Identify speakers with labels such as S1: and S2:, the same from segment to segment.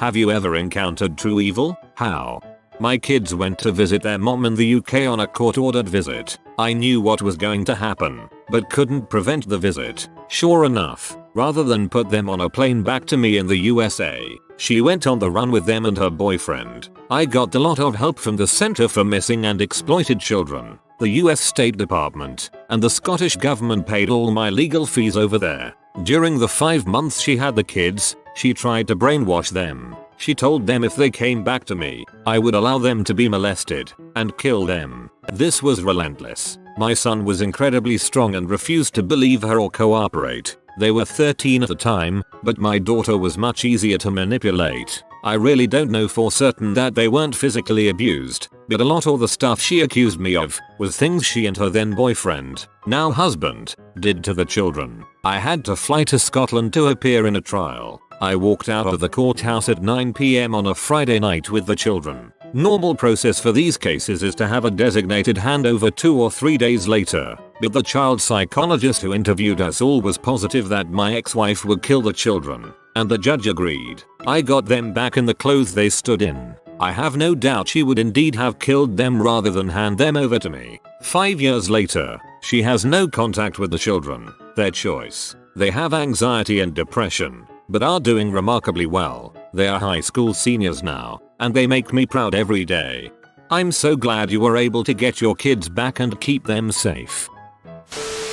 S1: Have you ever encountered true evil? How? My kids went to visit their mom in the UK on a court-ordered visit. I knew what was going to happen, but couldn't prevent the visit. Sure enough, rather than put them on a plane back to me in the USA, she went on the run with them and her boyfriend. I got a lot of help from the Center for Missing and Exploited Children, the US State Department, and the Scottish government paid all my legal fees over there. During the 5 months she had the kids, she tried to brainwash them. She told them if they came back to me, I would allow them to be molested and kill them. This was relentless. My son was incredibly strong and refused to believe her or cooperate. They were 13 at the time, but my daughter was much easier to manipulate. I really don't know for certain that they weren't physically abused, but a lot of the stuff she accused me of was things she and her then boyfriend, now husband, did to the children. I had to fly to Scotland to appear in a trial. I walked out of the courthouse at 9 PM on a Friday night with the children. Normal process for these cases is to have a designated handover 2 or 3 days later, but the child psychologist who interviewed us all was positive that my ex-wife would kill the children, and the judge agreed. I got them back in the clothes they stood in. I have no doubt she would indeed have killed them rather than hand them over to me. 5 years later, she has no contact with the children. Their choice. They have anxiety and depression, but are doing remarkably well. They are high school seniors now, and they make me proud every day. I'm so glad you were able to get your kids back and keep them safe.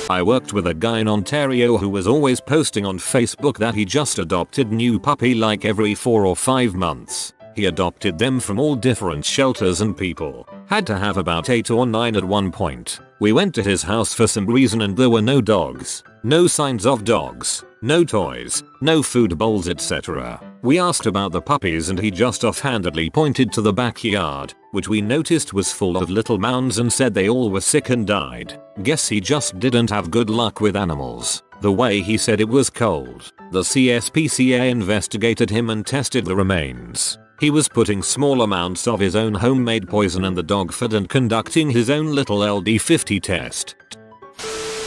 S1: I worked with a guy in Ontario who was always posting on Facebook that he just adopted new puppy like every 4 or 5 months. He adopted them from all different shelters and people. Had to have about 8 or 9 at one point. We went to his house for some reason and there were no dogs. No signs of dogs. No toys. No food bowls, etc. We asked about the puppies and he just offhandedly pointed to the backyard, which we noticed was full of little mounds, and said they all were sick and died. Guess he just didn't have good luck with animals. The way he said it was cold. The CSPCA investigated him and tested the remains. He was putting small amounts of his own homemade poison in the dog food and conducting his own little LD50 test.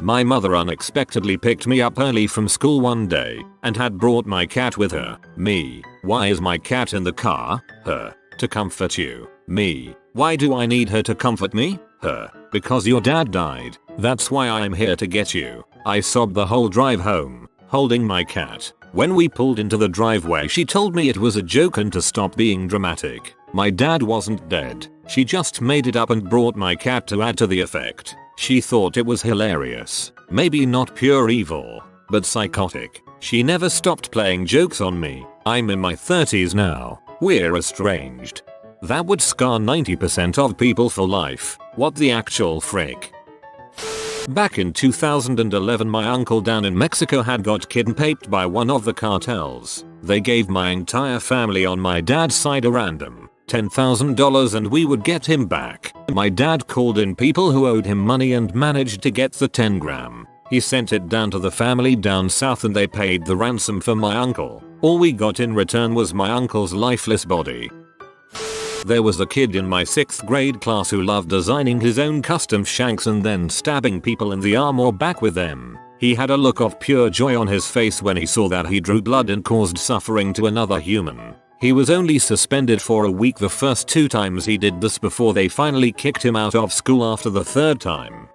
S1: My mother unexpectedly picked me up early from school one day and had brought my cat with her. Me. Why is my cat in the car? Her. To comfort you. Me. Why do I need her to comfort me? Her. Because your dad died. That's why I'm here to get you. I sobbed the whole drive home, holding my cat. When we pulled into the driveway she told me it was a joke and to stop being dramatic. My dad wasn't dead. She just made it up and brought my cat to add to the effect. She thought it was hilarious. Maybe not pure evil, but psychotic. She never stopped playing jokes on me. I'm in my 30s now. We're estranged. That would scar 90% of people for life. What the actual frick? Back in 2011 my uncle down in Mexico had got kidnapped by one of the cartels. They gave my entire family on my dad's side a random $10,000 and we would get him back. My dad called in people who owed him money and managed to get the 10 grand. He sent it down to the family down south and they paid the ransom for my uncle. All we got in return was my uncle's lifeless body. There was a kid in my 6th grade class who loved designing his own custom shanks and then stabbing people in the arm or back with them. He had a look of pure joy on his face when he saw that he drew blood and caused suffering to another human. He was only suspended for a week the first 2 times he did this before they finally kicked him out of school after the 3rd time.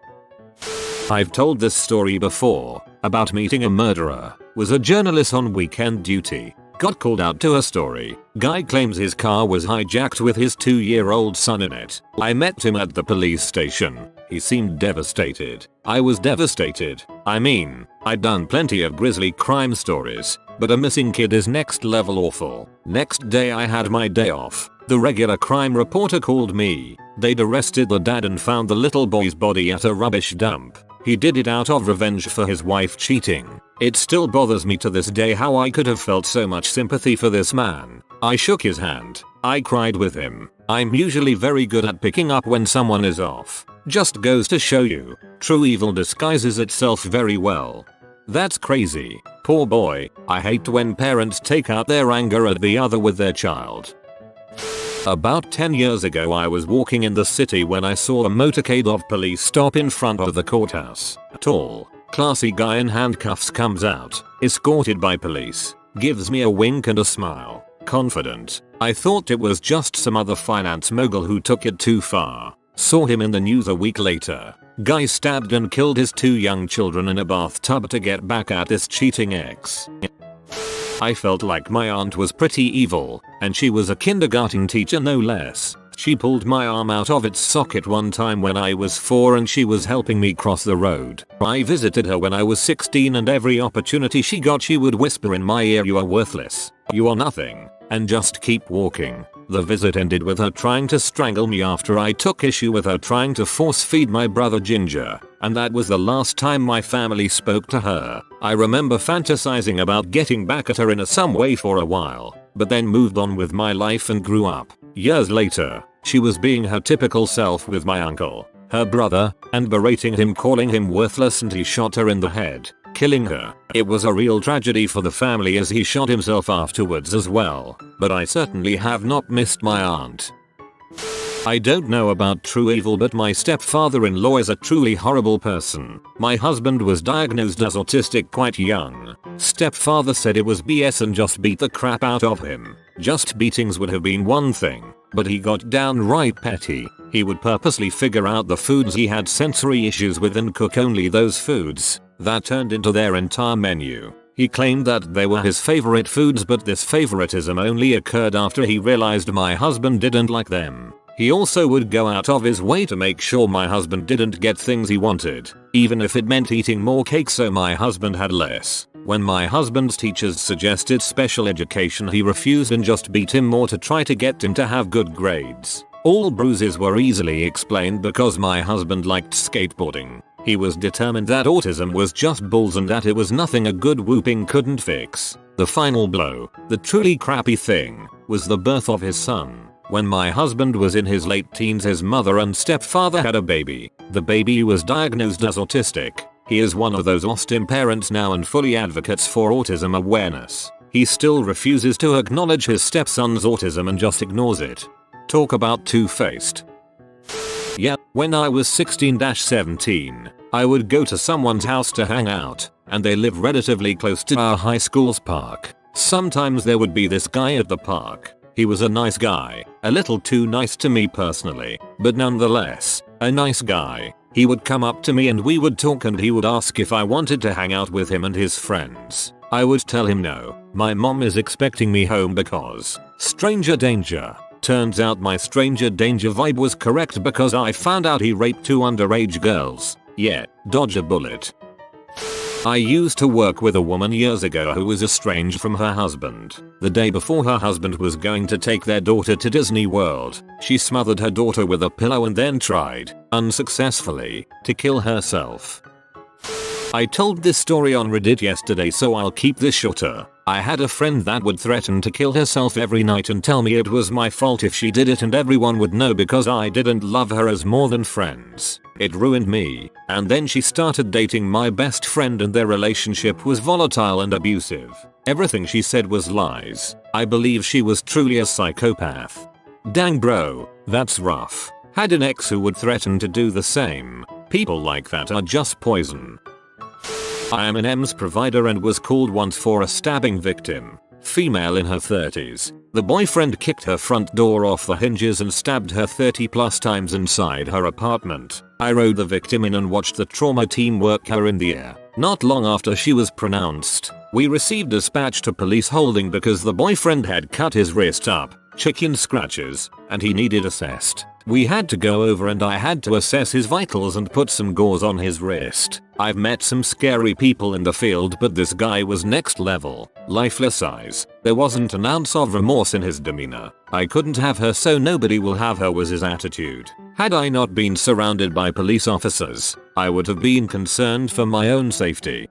S1: I've told this story before, about meeting a murderer. Was a journalist on weekend duty. Got called out to a story. Guy claims his car was hijacked with his 2-year-old son in it. I met him at the police station. He seemed devastated. I was devastated. I mean, I'd done plenty of grisly crime stories, but a missing kid is next level awful. Next day I had my day off. The regular crime reporter called me. They'd arrested the dad and found the little boy's body at a rubbish dump. He did it out of revenge for his wife cheating. It still bothers me to this day how I could have felt so much sympathy for this man. I shook his hand. I cried with him. I'm usually very good at picking up when someone is off. Just goes to show you, true evil disguises itself very well. That's crazy. Poor boy. I hate when parents take out their anger at the other with their child. About 10 years ago I was walking in the city when I saw a motorcade of police stop in front of the courthouse. A tall, classy guy in handcuffs comes out, escorted by police, gives me a wink and a smile, confident. I thought it was just some other finance mogul who took it too far. Saw him in the news a week later. Guy stabbed and killed his 2 young children in a bathtub to get back at his cheating ex. I felt like my aunt was pretty evil, and she was a kindergarten teacher no less. She pulled my arm out of its socket one time when I was 4 and she was helping me cross the road. I visited her when I was 16 and every opportunity she got she would whisper in my ear, "You are worthless. You are nothing," and just keep walking. The visit ended with her trying to strangle me after I took issue with her trying to force feed my brother Ginger, and that was the last time my family spoke to her. I remember fantasizing about getting back at her in some way for a while, but then moved on with my life and grew up. Years later, she was being her typical self with my uncle, her brother, and berating him, calling him worthless, and he shot her in the head, killing her. It was a real tragedy for the family as he shot himself afterwards as well, but I certainly have not missed my aunt. I don't know about true evil, but my stepfather-in-law is a truly horrible person. My husband was diagnosed as autistic quite young. Stepfather said it was BS and just beat the crap out of him. Just beatings would have been one thing, but he got downright petty. He would purposely figure out the foods he had sensory issues with and cook only those foods. That turned into their entire menu. He claimed that they were his favorite foods, but this favoritism only occurred after he realized my husband didn't like them. He also would go out of his way to make sure my husband didn't get things he wanted, even if it meant eating more cake so my husband had less. When my husband's teachers suggested special education, he refused and just beat him more to try to get him to have good grades. All bruises were easily explained because my husband liked skateboarding. He was determined that autism was just bulls and that it was nothing a good whooping couldn't fix. The final blow, the truly crappy thing, was the birth of his son. When my husband was in his late teens, his mother and stepfather had a baby. The baby was diagnosed as autistic. He is one of those Austin parents now and fully advocates for autism awareness. He still refuses to acknowledge his stepson's autism and just ignores it. Talk about two-faced. Yeah, when I was 16-17, I would go to someone's house to hang out, and they live relatively close to our high school's park. Sometimes there would be this guy at the park. He was a nice guy, a little too nice to me personally, but nonetheless, a nice guy. He would come up to me and we would talk, and he would ask if I wanted to hang out with him and his friends. I would tell him no, my mom is expecting me home because stranger danger. Turns out my stranger danger vibe was correct because I found out he raped 2 underage girls. Yeah, dodge a bullet. I used to work with a woman years ago who was estranged from her husband. The day before her husband was going to take their daughter to Disney World, she smothered her daughter with a pillow and then tried, unsuccessfully, to kill herself. I told this story on Reddit yesterday, so I'll keep this shorter. I had a friend that would threaten to kill herself every night and tell me it was my fault if she did it and everyone would know because I didn't love her as more than friends. It ruined me. And then she started dating my best friend and their relationship was volatile and abusive. Everything she said was lies. I believe she was truly a psychopath. Dang bro, that's rough. Had an ex who would threaten to do the same. People like that are just poison. I am an EMS provider and was called once for a stabbing victim. Female in her 30s. The boyfriend kicked her front door off the hinges and stabbed her 30+ times inside her apartment. I rode the victim in and watched the trauma team work her in the air. Not long after she was pronounced, we received dispatch to police holding because the boyfriend had cut his wrist up, chicken scratches, and he needed assessed. We had to go over and I had to assess his vitals and put some gauze on his wrist. I've met some scary people in the field, but this guy was next level. Lifeless eyes. There wasn't an ounce of remorse in his demeanor. I couldn't have her, so nobody will have her was his attitude. Had I not been surrounded by police officers, I would have been concerned for my own safety.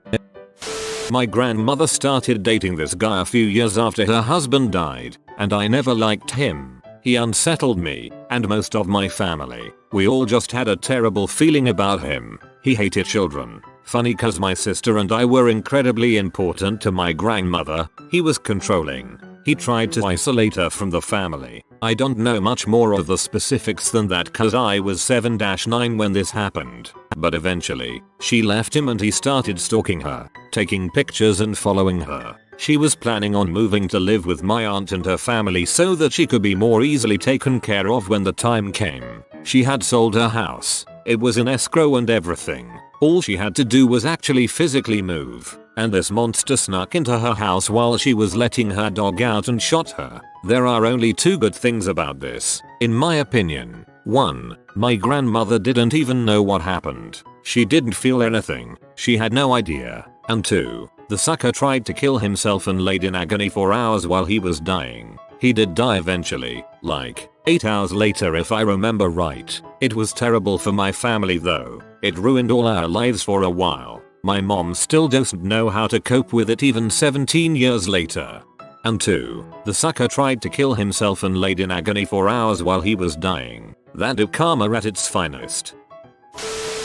S1: My grandmother started dating this guy a few years after her husband died, and I never liked him. He unsettled me, and most of my family. We all just had a terrible feeling about him. He hated children. Funny cause my sister and I were incredibly important to my grandmother. He was controlling. He tried to isolate her from the family. I don't know much more of the specifics than that cause I was 7-9 when this happened. But eventually, she left him and he started stalking her, taking pictures and following her. She was planning on moving to live with my aunt and her family so that she could be more easily taken care of when the time came. She had sold her house. It was in escrow and everything. All she had to do was actually physically move. And this monster snuck into her house while she was letting her dog out and shot her. There are only two good things about this, in my opinion. 1. My grandmother didn't even know what happened. She didn't feel anything. She had no idea. And 2. The sucker tried to kill himself and laid in agony for hours while he was dying. He did die eventually, like 8 hours later if I remember right. It was terrible for my family though. It ruined all our lives for a while. My mom still doesn't know how to cope with it even 17 years later. And 2. The sucker tried to kill himself and laid in agony for hours while he was dying. That is karma at its finest.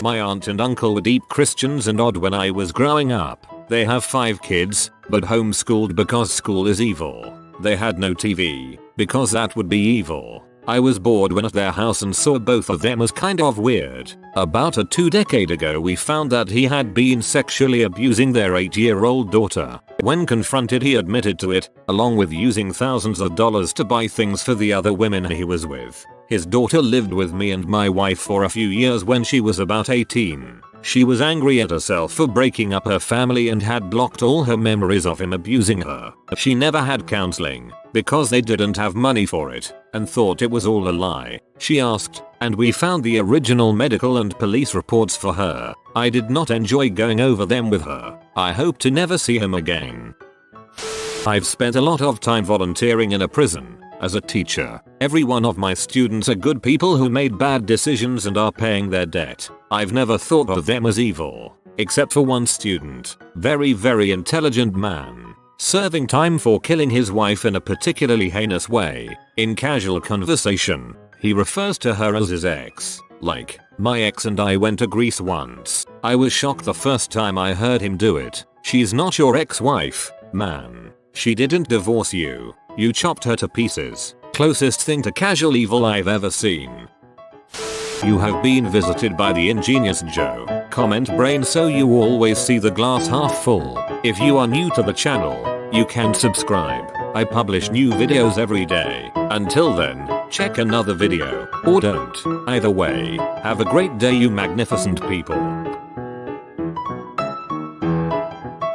S1: My aunt and uncle were deep Christians and odd when I was growing up. They have 5 kids, but homeschooled because school is evil. They had no TV, because that would be evil. I was bored when at their house and saw both of them as kind of weird. About 2 decades ago we found that he had been sexually abusing their 8-year-old daughter. When confronted he admitted to it, along with using thousands of dollars to buy things for the other women he was with. His daughter lived with me and my wife for a few years when she was about 18. She was angry at herself for breaking up her family and had blocked all her memories of him abusing her. She never had counseling, because they didn't have money for it, and thought it was all a lie. She asked, and we found the original medical and police reports for her. I did not enjoy going over them with her. I hope to never see him again. I've spent a lot of time volunteering in a prison. As a teacher, every one of my students are good people who made bad decisions and are paying their debt. I've never thought of them as evil, except for one student, very intelligent man, serving time for killing his wife in a particularly heinous way. In casual conversation, he refers to her as his ex, like, my ex and I went to Greece once. I was shocked the first time I heard him do it. She's not your ex-wife, man. She didn't divorce you. You chopped her to pieces. Closest thing to casual evil I've ever seen. You have been visited by the ingenious Joe. Comment brain so you always see the glass half full. If you are new to the channel, you can subscribe. I publish new videos every day. Until then, check another video, or don't. Either way, have a great day you magnificent people.